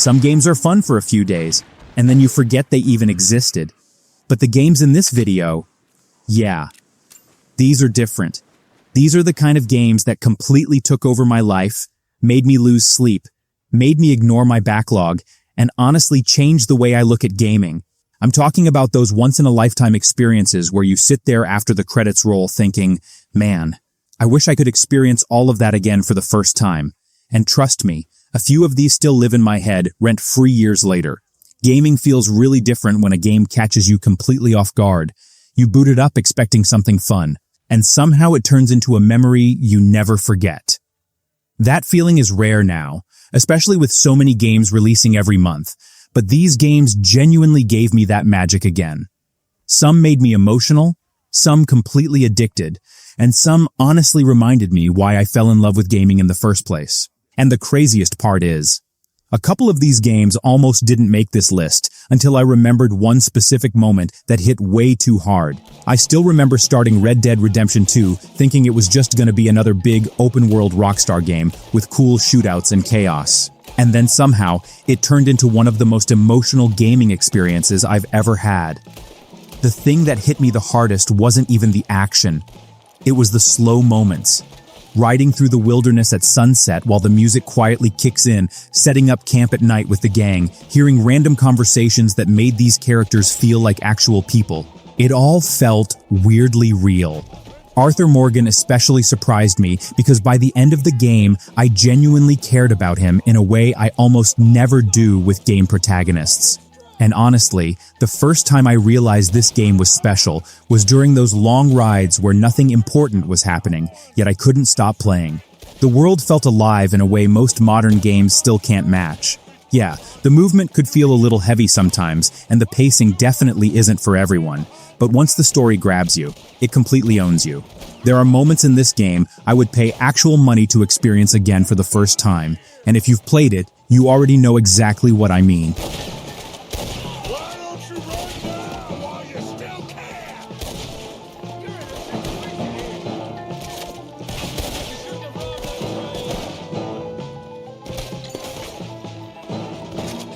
Some games are fun for a few days, and then you forget they even existed. But the games in this video, yeah, these are different. These are the kind of games that completely took over my life, made me lose sleep, made me ignore my backlog, and honestly changed the way I look at gaming. I'm talking about those once-in-a-lifetime experiences where you sit there after the credits roll thinking, man, I wish I could experience all of that again for the first time. And trust me, a few of these still live in my head rent-free years later. Gaming feels really different when a game catches you completely off guard. You boot it up expecting something fun, and somehow it turns into a memory you never forget. That feeling is rare now, especially with so many games releasing every month, but these games genuinely gave me that magic again. Some made me emotional, some completely addicted, and some honestly reminded me why I fell in love with gaming in the first place. And the craziest part is, a couple of these games almost didn't make this list until I remembered one specific moment that hit way too hard. I still remember starting Red Dead Redemption 2 thinking it was just gonna be another big open-world Rockstar game with cool shootouts and chaos. And then somehow, it turned into one of the most emotional gaming experiences I've ever had. The thing that hit me the hardest wasn't even the action. It was the slow moments. Riding through the wilderness at sunset while the music quietly kicks in, setting up camp at night with the gang, hearing random conversations that made these characters feel like actual people. It all felt weirdly real. Arthur Morgan especially surprised me because by the end of the game, I genuinely cared about him in a way I almost never do with game protagonists. And honestly, the first time I realized this game was special was during those long rides where nothing important was happening, yet I couldn't stop playing. The world felt alive in a way most modern games still can't match. Yeah, the movement could feel a little heavy sometimes, and the pacing definitely isn't for everyone. But once the story grabs you, it completely owns you. There are moments in this game I would pay actual money to experience again for the first time, and if you've played it, you already know exactly what I mean.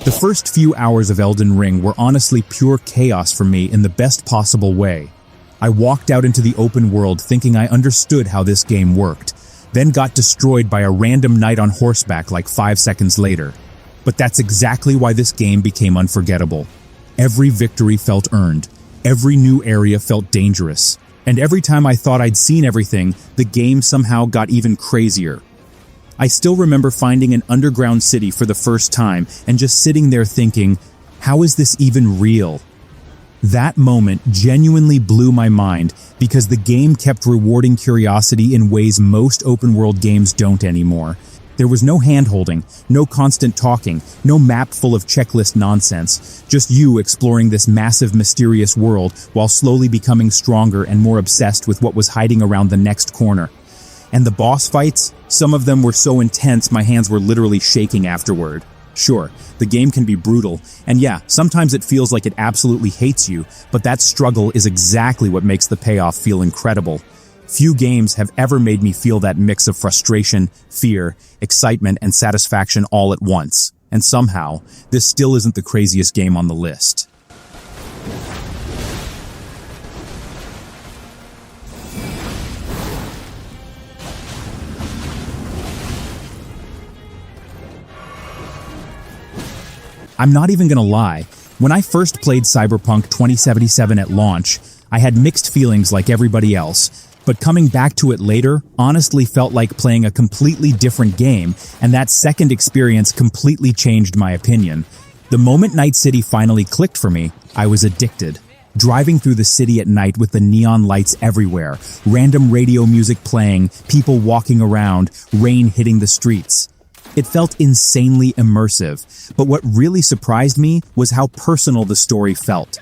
The first few hours of Elden Ring were honestly pure chaos for me in the best possible way. I walked out into the open world thinking I understood how this game worked, then got destroyed by a random knight on horseback like 5 seconds later. But that's exactly why this game became unforgettable. Every victory felt earned, every new area felt dangerous, and every time I thought I'd seen everything, the game somehow got even crazier. I still remember finding an underground city for the first time and just sitting there thinking, how is this even real? That moment genuinely blew my mind because the game kept rewarding curiosity in ways most open-world games don't anymore. There was no hand-holding, no constant talking, no map full of checklist nonsense, just you exploring this massive, mysterious world while slowly becoming stronger and more obsessed with what was hiding around the next corner. And the boss fights, some of them were so intense my hands were literally shaking afterward. Sure, the game can be brutal, and yeah, sometimes it feels like it absolutely hates you, but that struggle is exactly what makes the payoff feel incredible. Few games have ever made me feel that mix of frustration, fear, excitement, and satisfaction all at once. And somehow, this still isn't the craziest game on the list. I'm not even gonna lie, when I first played Cyberpunk 2077 at launch, I had mixed feelings like everybody else, but coming back to it later honestly felt like playing a completely different game, and that second experience completely changed my opinion. The moment Night City finally clicked for me, I was addicted. Driving through the city at night with the neon lights everywhere, random radio music playing, people walking around, rain hitting the streets. It felt insanely immersive, but what really surprised me was how personal the story felt.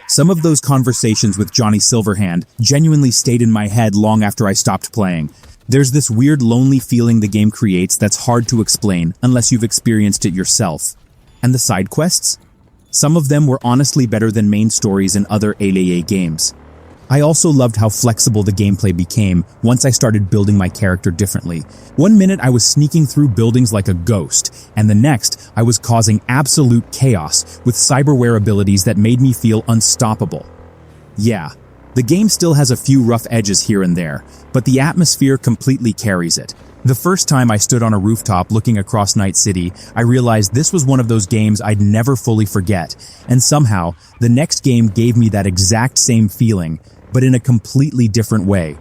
Some of those conversations with Johnny Silverhand genuinely stayed in my head long after I stopped playing. There's this weird lonely feeling the game creates that's hard to explain unless you've experienced it yourself. And the side quests? Some of them were honestly better than main stories in other AAA games. I also loved how flexible the gameplay became once I started building my character differently. One minute I was sneaking through buildings like a ghost, and the next I was causing absolute chaos with cyberware abilities that made me feel unstoppable. Yeah, the game still has a few rough edges here and there, but the atmosphere completely carries it. The first time I stood on a rooftop looking across Night City, I realized this was one of those games I'd never fully forget, and somehow, the next game gave me that exact same feeling, but in a completely different way.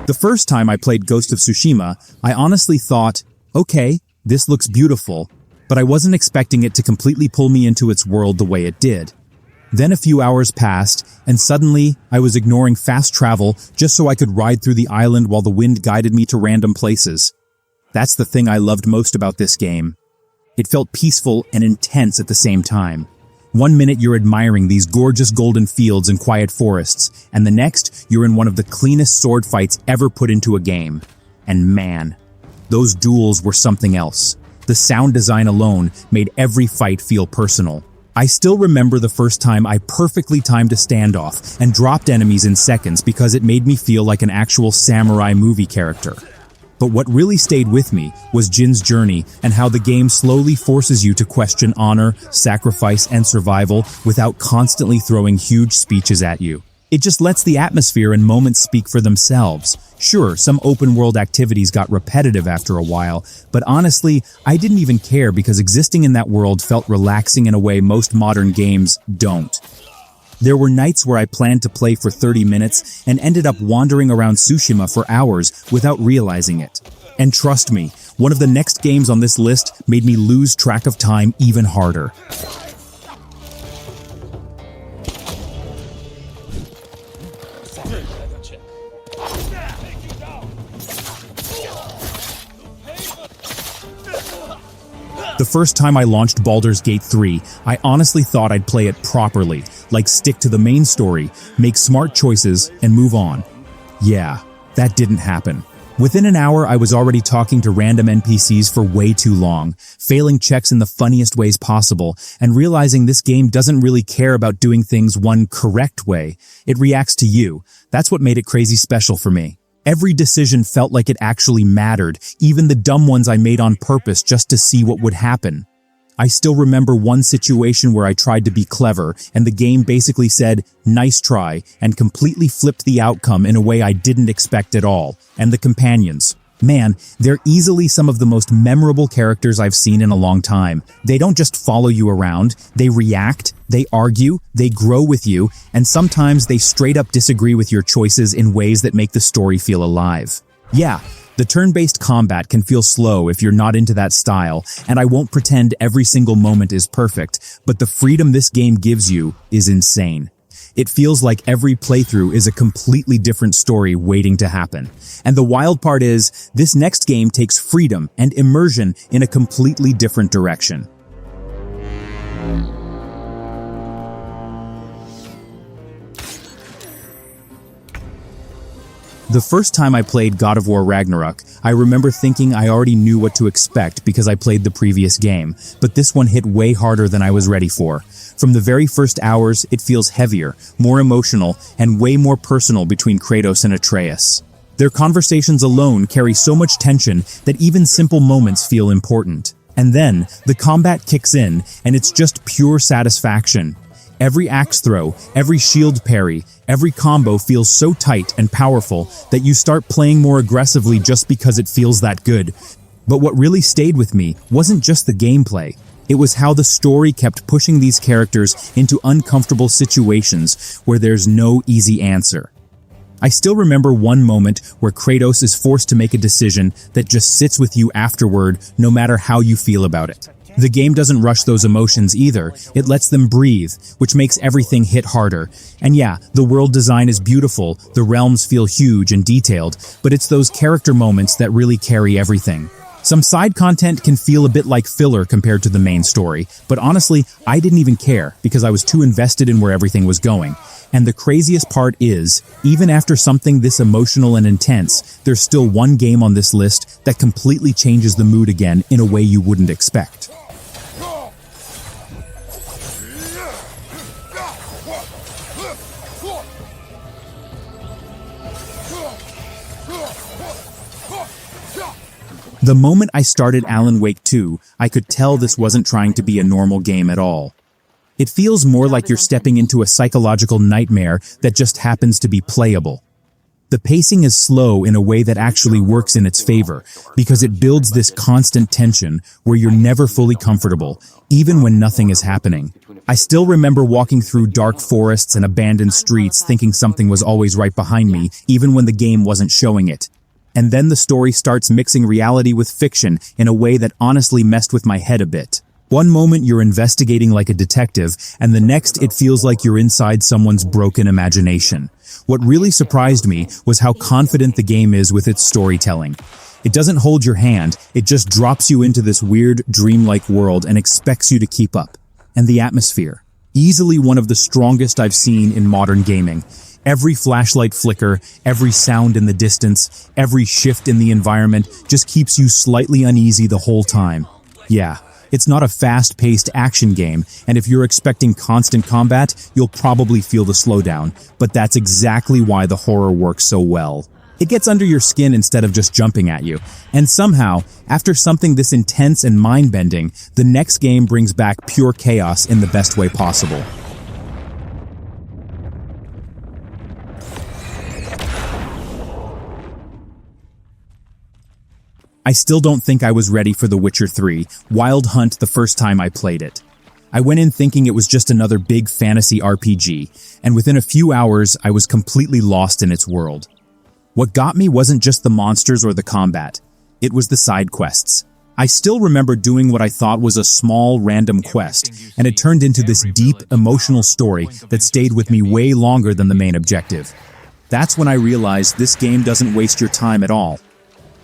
The first time I played Ghost of Tsushima, I honestly thought, okay, this looks beautiful, but I wasn't expecting it to completely pull me into its world the way it did. Then a few hours passed, and suddenly I was ignoring fast travel just so I could ride through the island while the wind guided me to random places. That's the thing I loved most about this game. It felt peaceful and intense at the same time. One minute you're admiring these gorgeous golden fields and quiet forests, and the next you're in one of the cleanest sword fights ever put into a game. And man, those duels were something else. The sound design alone made every fight feel personal. I still remember the first time I perfectly timed a standoff and dropped enemies in seconds because it made me feel like an actual samurai movie character. But what really stayed with me was Jin's journey and how the game slowly forces you to question honor, sacrifice, and survival without constantly throwing huge speeches at you. It just lets the atmosphere and moments speak for themselves. Sure, some open-world activities got repetitive after a while, but honestly, I didn't even care because existing in that world felt relaxing in a way most modern games don't. There were nights where I planned to play for 30 minutes and ended up wandering around Tsushima for hours without realizing it. And trust me, one of the next games on this list made me lose track of time even harder. The first time I launched Baldur's Gate 3, I honestly thought I'd play it properly, like stick to the main story, make smart choices, and move on. Yeah, that didn't happen. Within an hour, I was already talking to random NPCs for way too long, failing checks in the funniest ways possible, and realizing this game doesn't really care about doing things one correct way. It reacts to you. That's what made it crazy special for me. Every decision felt like it actually mattered, even the dumb ones I made on purpose just to see what would happen. I still remember one situation where I tried to be clever, and the game basically said, "Nice try," and completely flipped the outcome in a way I didn't expect at all. And the companions. Man, they're easily some of the most memorable characters I've seen in a long time. They don't just follow you around, they react, they argue, they grow with you, and sometimes they straight up disagree with your choices in ways that make the story feel alive. Yeah, the turn-based combat can feel slow if you're not into that style, and I won't pretend every single moment is perfect, but the freedom this game gives you is insane. It feels like every playthrough is a completely different story waiting to happen. And the wild part is, this next game takes freedom and immersion in a completely different direction. The first time I played God of War Ragnarök, I remember thinking I already knew what to expect because I played the previous game, but this one hit way harder than I was ready for. From the very first hours, it feels heavier, more emotional, and way more personal between Kratos and Atreus. Their conversations alone carry so much tension that even simple moments feel important. And then, the combat kicks in, and it's just pure satisfaction. Every axe throw, every shield parry, every combo feels so tight and powerful that you start playing more aggressively just because it feels that good. But what really stayed with me wasn't just the gameplay. It was how the story kept pushing these characters into uncomfortable situations where there's no easy answer. I still remember one moment where Kratos is forced to make a decision that just sits with you afterward, no matter how you feel about it. The game doesn't rush those emotions either, it lets them breathe, which makes everything hit harder. And yeah, the world design is beautiful, the realms feel huge and detailed, but it's those character moments that really carry everything. Some side content can feel a bit like filler compared to the main story, but honestly, I didn't even care because I was too invested in where everything was going. And the craziest part is, even after something this emotional and intense, there's still one game on this list that completely changes the mood again in a way you wouldn't expect. The moment I started Alan Wake 2, I could tell this wasn't trying to be a normal game at all. It feels more like you're stepping into a psychological nightmare that just happens to be playable. The pacing is slow in a way that actually works in its favor, because it builds this constant tension where you're never fully comfortable, even when nothing is happening. I still remember walking through dark forests and abandoned streets thinking something was always right behind me, even when the game wasn't showing it. And then the story starts mixing reality with fiction in a way that honestly messed with my head a bit. One moment you're investigating like a detective, and the next it feels like you're inside someone's broken imagination. What really surprised me was how confident the game is with its storytelling. It doesn't hold your hand, it just drops you into this weird, dreamlike world and expects you to keep up. And the atmosphere. Easily one of the strongest I've seen in modern gaming. Every flashlight flicker, every sound in the distance, every shift in the environment just keeps you slightly uneasy the whole time. Yeah, it's not a fast-paced action game, and if you're expecting constant combat, you'll probably feel the slowdown, but that's exactly why the horror works so well. It gets under your skin instead of just jumping at you, and somehow, after something this intense and mind-bending, the next game brings back pure chaos in the best way possible. I still don't think I was ready for The Witcher 3, Wild Hunt the first time I played it. I went in thinking it was just another big fantasy RPG, and within a few hours I was completely lost in its world. What got me wasn't just the monsters or the combat, it was the side quests. I still remember doing what I thought was a small, random quest, and it turned into this deep, emotional story that stayed with me way longer than the main objective. That's when I realized this game doesn't waste your time at all.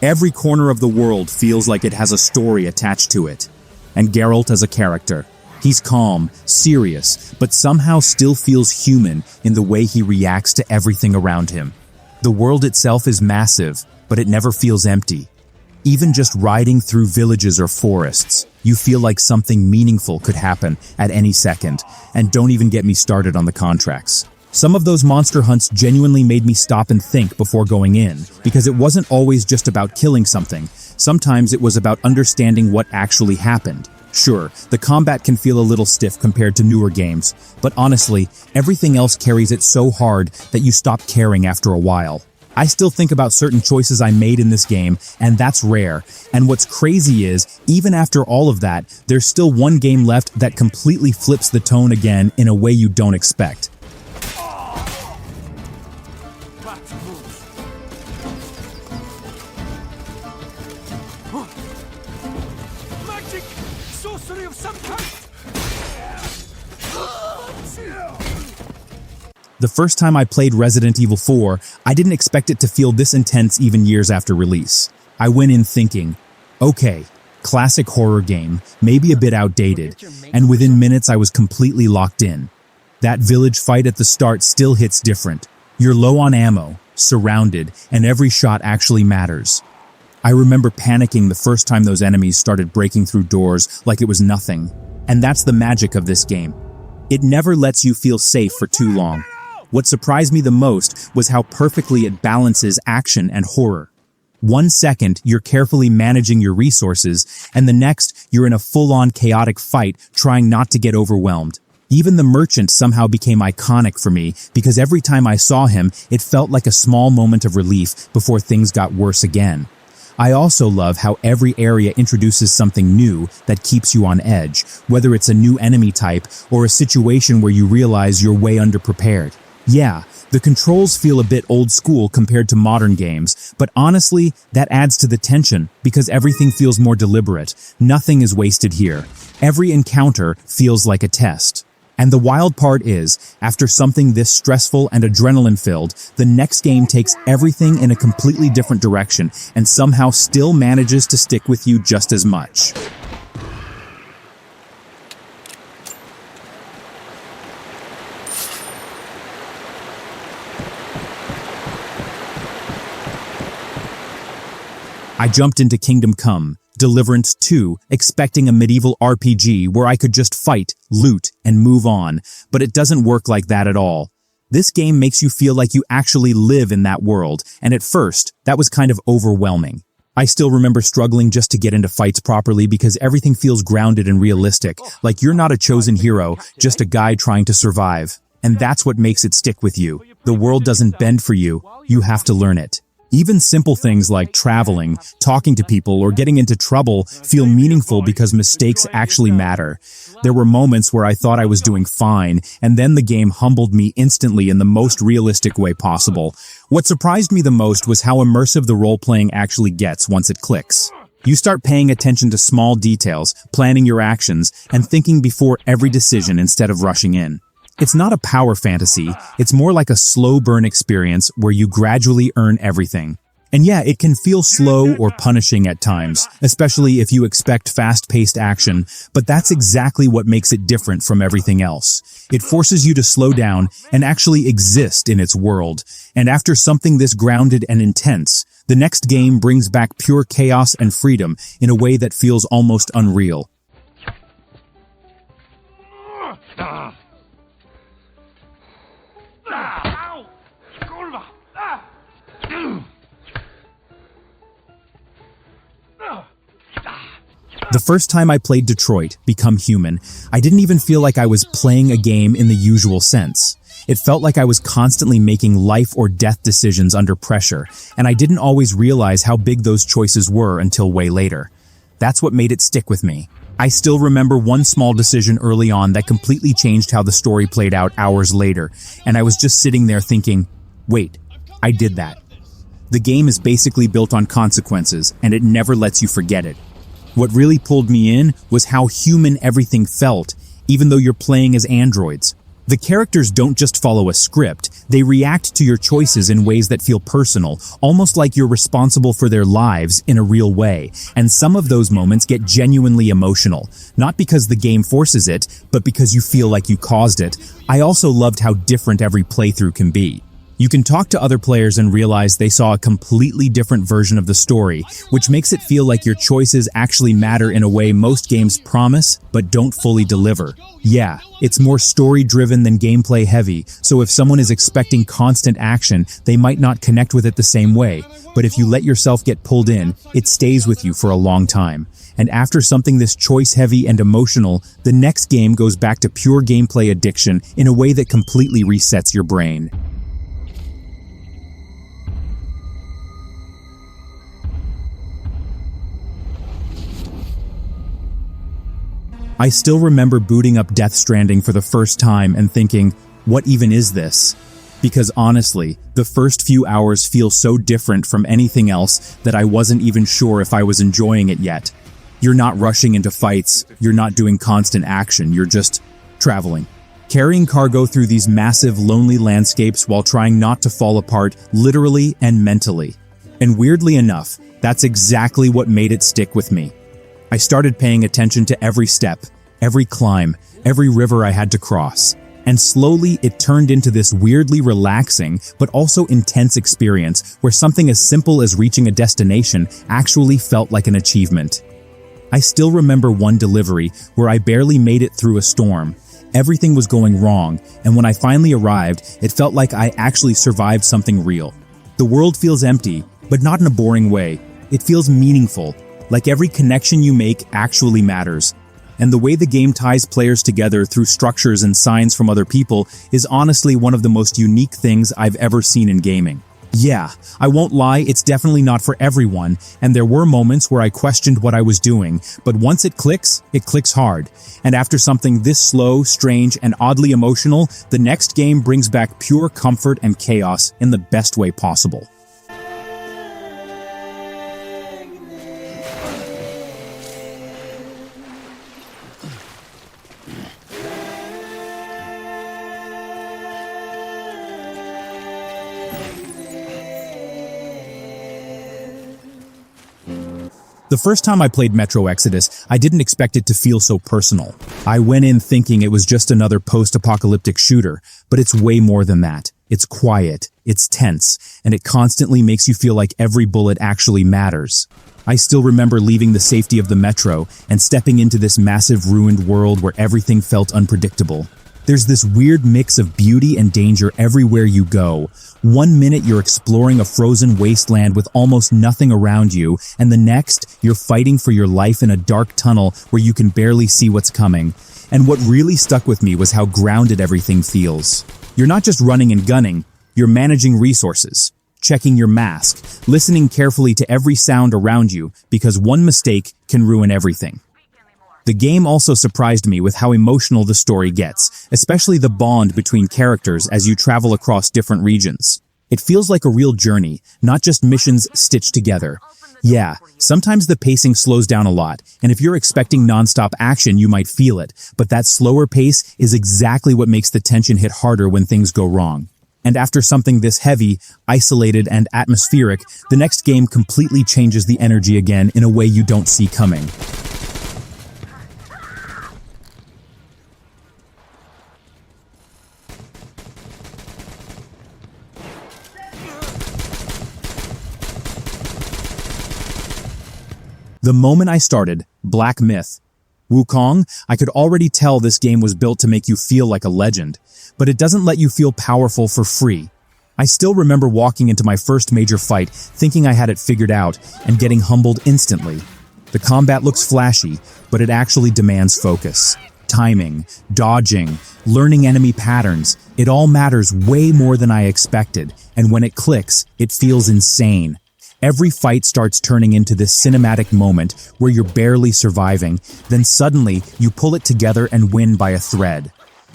Every corner of the world feels like it has a story attached to it. And Geralt as a character. He's calm, serious, but somehow still feels human in the way he reacts to everything around him. The world itself is massive, but it never feels empty. Even just riding through villages or forests, you feel like something meaningful could happen at any second, and don't even get me started on the contracts. Some of those monster hunts genuinely made me stop and think before going in, because it wasn't always just about killing something. Sometimes it was about understanding what actually happened. Sure, the combat can feel a little stiff compared to newer games, but honestly, everything else carries it so hard that you stop caring after a while. I still think about certain choices I made in this game, and that's rare. And what's crazy is, even after all of that, there's still one game left that completely flips the tone again in a way you don't expect. The first time I played Resident Evil 4, I didn't expect it to feel this intense even years after release. I went in thinking, okay, classic horror game, maybe a bit outdated, and within minutes I was completely locked in. That village fight at the start still hits different. You're low on ammo, surrounded, and every shot actually matters. I remember panicking the first time those enemies started breaking through doors like it was nothing. And that's the magic of this game. It never lets you feel safe for too long. What surprised me the most was how perfectly it balances action and horror. 1 second, you're carefully managing your resources, and the next, you're in a full-on chaotic fight trying not to get overwhelmed. Even the merchant somehow became iconic for me because every time I saw him, it felt like a small moment of relief before things got worse again. I also love how every area introduces something new that keeps you on edge, whether it's a new enemy type or a situation where you realize you're way underprepared. Yeah, the controls feel a bit old school compared to modern games, but honestly, that adds to the tension because everything feels more deliberate. Nothing is wasted here. Every encounter feels like a test. And the wild part is, after something this stressful and adrenaline-filled, the next game takes everything in a completely different direction and somehow still manages to stick with you just as much. I jumped into Kingdom Come, Deliverance 2, expecting a medieval RPG where I could just fight, loot, and move on, but it doesn't work like that at all. This game makes you feel like you actually live in that world, and at first, that was kind of overwhelming. I still remember struggling just to get into fights properly because everything feels grounded and realistic, like you're not a chosen hero, just a guy trying to survive. And that's what makes it stick with you. The world doesn't bend for you, you have to learn it. Even simple things like traveling, talking to people, or getting into trouble feel meaningful because mistakes actually matter. There were moments where I thought I was doing fine, and then the game humbled me instantly in the most realistic way possible. What surprised me the most was how immersive the role-playing actually gets once it clicks. You start paying attention to small details, planning your actions, and thinking before every decision instead of rushing in. It's not a power fantasy, it's more like a slow burn experience where you gradually earn everything. And yeah, it can feel slow or punishing at times, especially if you expect fast-paced action, but that's exactly what makes it different from everything else. It forces you to slow down and actually exist in its world. And after something this grounded and intense, the next game brings back pure chaos and freedom in a way that feels almost unreal. The first time I played Detroit, Become Human, I didn't even feel like I was playing a game in the usual sense. It felt like I was constantly making life or death decisions under pressure, and I didn't always realize how big those choices were until way later. That's what made it stick with me. I still remember one small decision early on that completely changed how the story played out hours later, and I was just sitting there thinking, wait, I did that. The game is basically built on consequences, and it never lets you forget it. What really pulled me in was how human everything felt, even though you're playing as androids. The characters don't just follow a script, they react to your choices in ways that feel personal, almost like you're responsible for their lives in a real way. And some of those moments get genuinely emotional, not because the game forces it, but because you feel like you caused it. I also loved how different every playthrough can be. You can talk to other players and realize they saw a completely different version of the story, which makes it feel like your choices actually matter in a way most games promise, but don't fully deliver. Yeah, it's more story-driven than gameplay-heavy, so if someone is expecting constant action, they might not connect with it the same way. But if you let yourself get pulled in, it stays with you for a long time. And after something this choice-heavy and emotional, the next game goes back to pure gameplay addiction in a way that completely resets your brain. I still remember booting up Death Stranding for the first time and thinking, what even is this? Because honestly, the first few hours feel so different from anything else that I wasn't even sure if I was enjoying it yet. You're not rushing into fights, you're not doing constant action, you're just traveling. Carrying cargo through these massive, lonely landscapes while trying not to fall apart literally and mentally. And weirdly enough, that's exactly what made it stick with me. I started paying attention to every step, every climb, every river I had to cross. And slowly it turned into this weirdly relaxing but also intense experience where something as simple as reaching a destination actually felt like an achievement. I still remember one delivery where I barely made it through a storm. Everything was going wrong, and when I finally arrived, it felt like I actually survived something real. The world feels empty, but not in a boring way. It feels meaningful. Like every connection you make actually matters. And the way the game ties players together through structures and signs from other people is honestly one of the most unique things I've ever seen in gaming. Yeah, I won't lie, it's definitely not for everyone, and there were moments where I questioned what I was doing, but once it clicks hard. And after something this slow, strange, and oddly emotional, the next game brings back pure comfort and chaos in the best way possible. The first time I played Metro Exodus, I didn't expect it to feel so personal. I went in thinking it was just another post-apocalyptic shooter, but it's way more than that. It's quiet, it's tense, and it constantly makes you feel like every bullet actually matters. I still remember leaving the safety of the metro and stepping into this massive ruined world where everything felt unpredictable. There's this weird mix of beauty and danger everywhere you go. One minute you're exploring a frozen wasteland with almost nothing around you, and the next, you're fighting for your life in a dark tunnel where you can barely see what's coming. And what really stuck with me was how grounded everything feels. You're not just running and gunning, you're managing resources, checking your mask, listening carefully to every sound around you, because one mistake can ruin everything. The game also surprised me with how emotional the story gets, especially the bond between characters as you travel across different regions. It feels like a real journey, not just missions stitched together. Yeah, sometimes the pacing slows down a lot, and if you're expecting non-stop action, you might feel it, but that slower pace is exactly what makes the tension hit harder when things go wrong. And after something this heavy, isolated, and atmospheric, the next game completely changes the energy again in a way you don't see coming. The moment I started, Black Myth, Wukong, I could already tell this game was built to make you feel like a legend, but it doesn't let you feel powerful for free. I still remember walking into my first major fight thinking I had it figured out and getting humbled instantly. The combat looks flashy, but it actually demands focus. Timing, dodging, learning enemy patterns, it all matters way more than I expected, and when it clicks, it feels insane. Every fight starts turning into this cinematic moment where you're barely surviving, then suddenly you pull it together and win by a thread.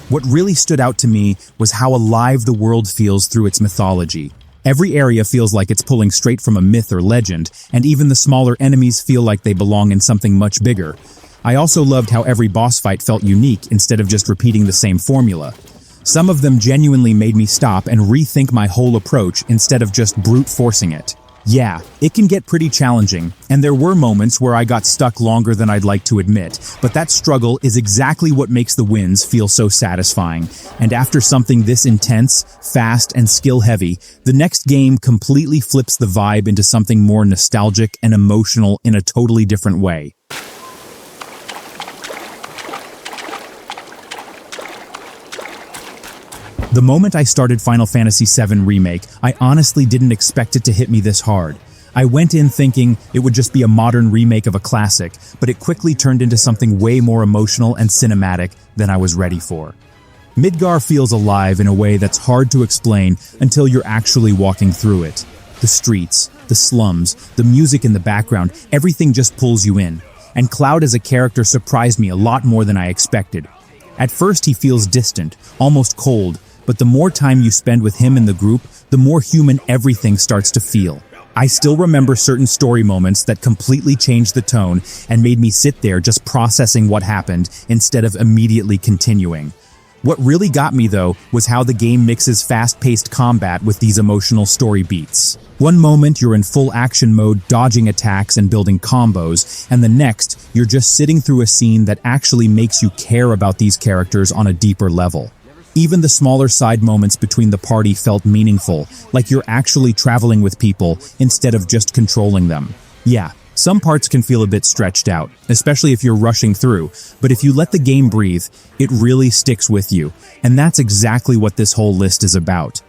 What really stood out to me was how alive the world feels through its mythology. Every area feels like it's pulling straight from a myth or legend, and even the smaller enemies feel like they belong in something much bigger. I also loved how every boss fight felt unique instead of just repeating the same formula. Some of them genuinely made me stop and rethink my whole approach instead of just brute forcing it. Yeah, it can get pretty challenging, and there were moments where I got stuck longer than I'd like to admit, but that struggle is exactly what makes the wins feel so satisfying. And after something this intense, fast, and skill-heavy, the next game completely flips the vibe into something more nostalgic and emotional in a totally different way. The moment I started Final Fantasy VII Remake, I honestly didn't expect it to hit me this hard. I went in thinking it would just be a modern remake of a classic, but it quickly turned into something way more emotional and cinematic than I was ready for. Midgar feels alive in a way that's hard to explain until you're actually walking through it. The streets, the slums, the music in the background, everything just pulls you in. And Cloud as a character surprised me a lot more than I expected. At first he feels distant, almost cold, but the more time you spend with him in the group, the more human everything starts to feel. I still remember certain story moments that completely changed the tone and made me sit there just processing what happened instead of immediately continuing. What really got me, though, was how the game mixes fast-paced combat with these emotional story beats. One moment you're in full action mode, dodging attacks and building combos, and the next, you're just sitting through a scene that actually makes you care about these characters on a deeper level. Even the smaller side moments between the party felt meaningful, like you're actually traveling with people instead of just controlling them. Yeah, some parts can feel a bit stretched out, especially if you're rushing through, but if you let the game breathe, it really sticks with you, and that's exactly what this whole list is about.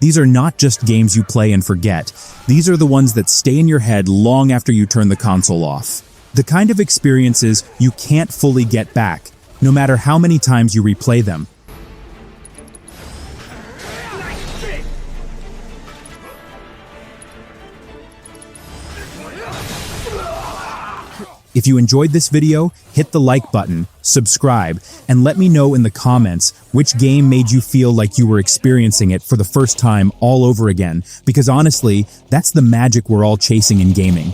These are not just games you play and forget, these are the ones that stay in your head long after you turn the console off. The kind of experiences you can't fully get back, no matter how many times you replay them. If you enjoyed this video, hit the like button, subscribe, and let me know in the comments which game made you feel like you were experiencing it for the first time all over again, because honestly, that's the magic we're all chasing in gaming.